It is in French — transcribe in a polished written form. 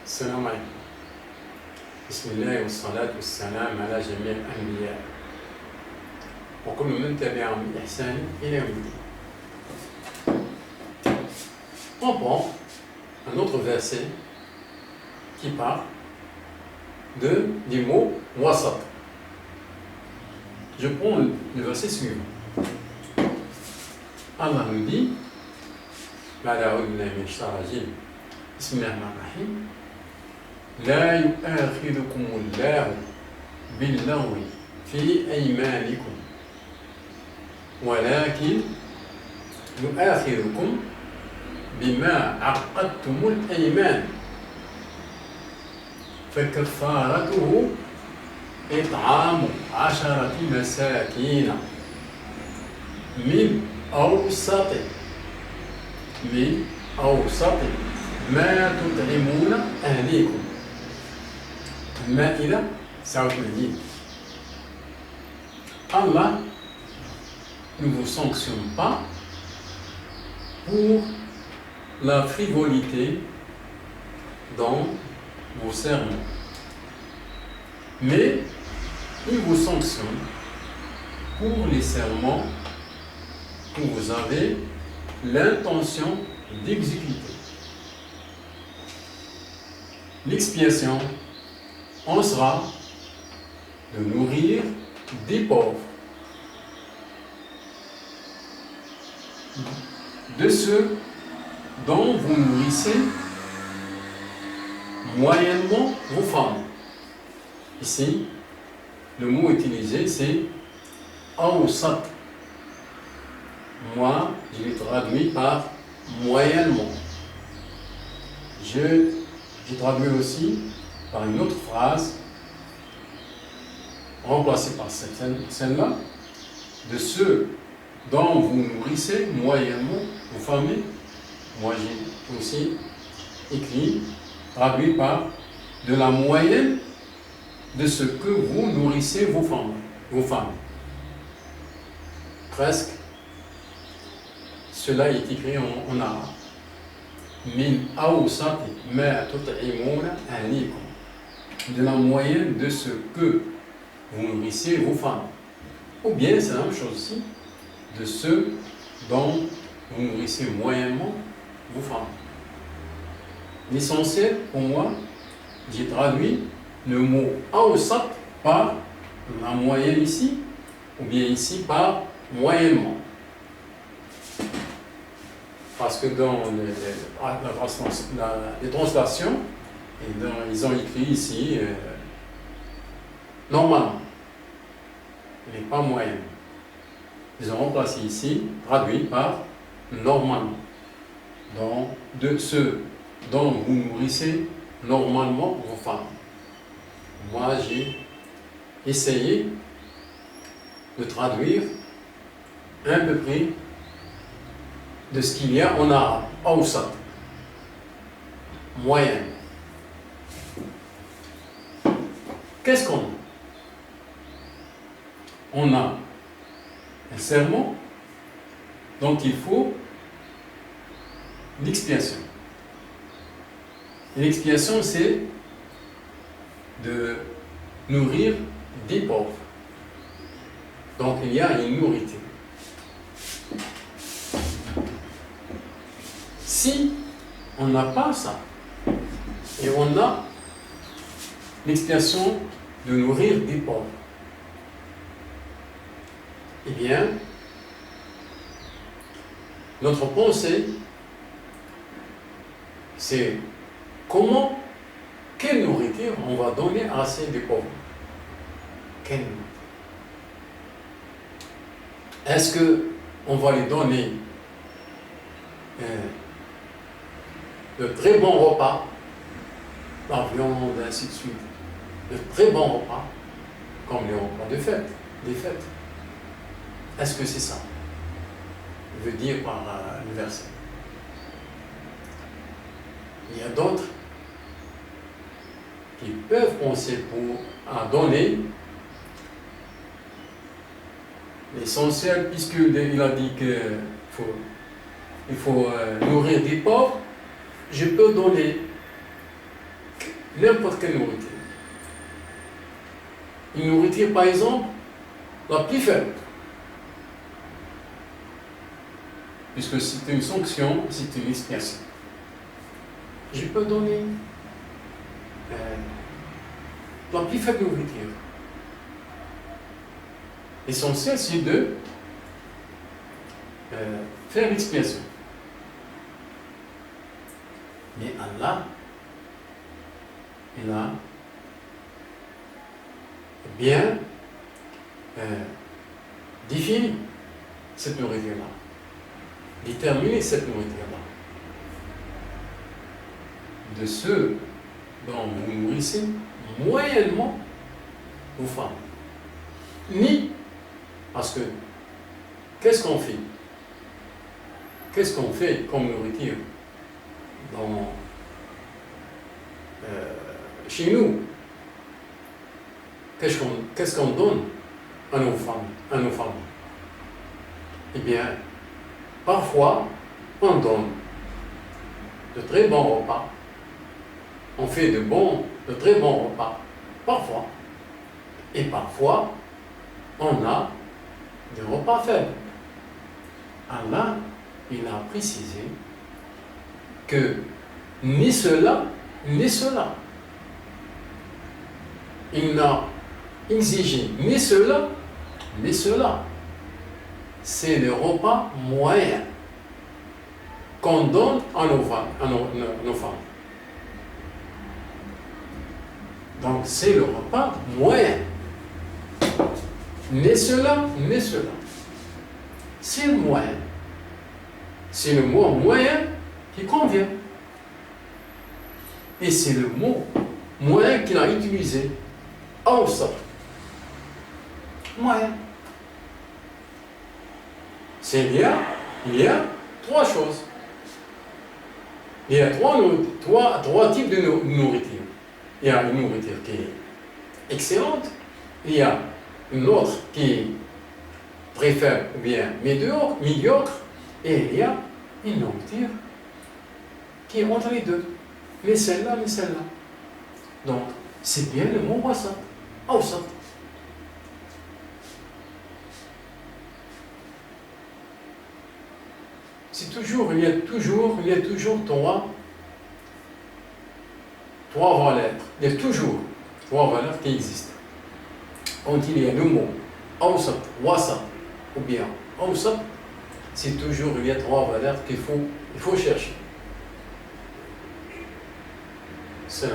السلام عليكم. بسم الله والصلاة والسلام على جميع الأنبياء وكل من تبعهم بإحسان إلى يوم الدين. On prend un autre verset qui parle du mot wasat. Je prends le verset suivant. Allah nous dit بسم الله الرحمن الرحيم لا يؤاخذكم الله باللغو في أيمانكم ولكن يؤاخذكم بما عقدتم الأيمان فكفارته إطعام 10 مساكين من أوسط ما تطعمون أهليكم. المائدة 29. Allah ne vous sanctionne pas pour la frivolité dans vos sermons, mais il vous sanctionne pour les serments que vous avez l'intention d'exécuter. L'expiation en sera de nourrir des pauvres, de ceux dont vous nourrissez moyennement vos femmes. Ici, le mot utilisé c'est awsat. Moi, je l'ai traduit par moyennement. J'ai traduit aussi par une autre phrase remplacée par celle-là, de ceux dont vous nourrissez moyennement vos familles. Moi j'ai aussi écrit, traduit par de la moyenne de ce que vous nourrissez vos femmes. Presque, cela est écrit en arabe. Min awsati ma tut'imuna ahlikum, de la moyenne de ce que vous nourrissez vos femmes. Ou bien c'est la même chose aussi, de ceux dont vous nourrissez moyennement vos femmes. L'essentiel pour moi, j'ai traduit le mot awsat par la moyenne ici, ou bien ici par moyennement. Parce que dans les translations, ils ont écrit ici normalement, mais pas moyen. Ils ont remplacé ici, traduit par normalement. Donc, de ceux dont vous nourrissez normalement vos femmes. Moi, j'ai essayé de traduire à peu près de ce qu'il y a en arabe, awsat, moyenne. Qu'est-ce qu'on a? On a un serment dont il faut l'expiation. Et l'expiation, c'est de nourrir des pauvres. Donc il y a une nourriture. Si on n'a pas ça, et on a l'expiation de nourrir des pauvres, eh bien, notre pensée, c'est quelle nourriture on va donner à ces des pauvres. Quelle nourriture? Est-ce qu'on va les donner de très bons repas, la viande, ainsi de suite, de très bons repas, comme les repas de fête, des fêtes. Est-ce que c'est ça? Je veux dire par le verset. Il y a d'autres qui peuvent penser à donner l'essentiel, puisqu'il a dit qu'il faut nourrir des pauvres. Je peux donner n'importe quelle nourriture. Une nourriture, par exemple, la plus faible. Puisque c'est une sanction, c'est une expiation. Je peux donner la plus faible nourriture. L'essentiel, c'est de faire l'expiation. Mais Allah, il a bien défini cette nourriture-là, déterminé cette nourriture-là. De ceux dont vous nourrissez moyennement vos femmes. Ni parce que qu'est-ce qu'on fait? Qu'est-ce qu'on fait comme nourriture chez nous? Qu'est-ce qu'on donne à nos femmes? Eh bien, parfois, on donne de très bons repas. On fait de très bons repas, parfois. Et parfois, on a des repas faibles. Allah, il a précisé que ni cela, ni cela. Il n'a exigé ni cela, ni cela. C'est le repas moyen qu'on donne à nos femmes. Donc c'est le repas moyen. Ni cela, ni cela. C'est le moyen. C'est le mot moyen qui convient. Et c'est le mot moyen qu'il a utilisé. Awsat. Moyen. Il y a trois choses. Il y a trois types de nourriture. Il y a une nourriture qui est excellente, il y a une autre qui est très faible ou bien médiocre, et il y a une nourriture qui est entre les deux. Mais celle-là, mais celle-là. Donc, c'est bien le mot wasat. Awsat. Il y a toujours trois valeurs. Il y a toujours trois valeurs qui existent. Quand il y a le mot awsat, wasat ou bien awsat, c'est toujours il y a trois valeurs qu'il faut chercher. C'est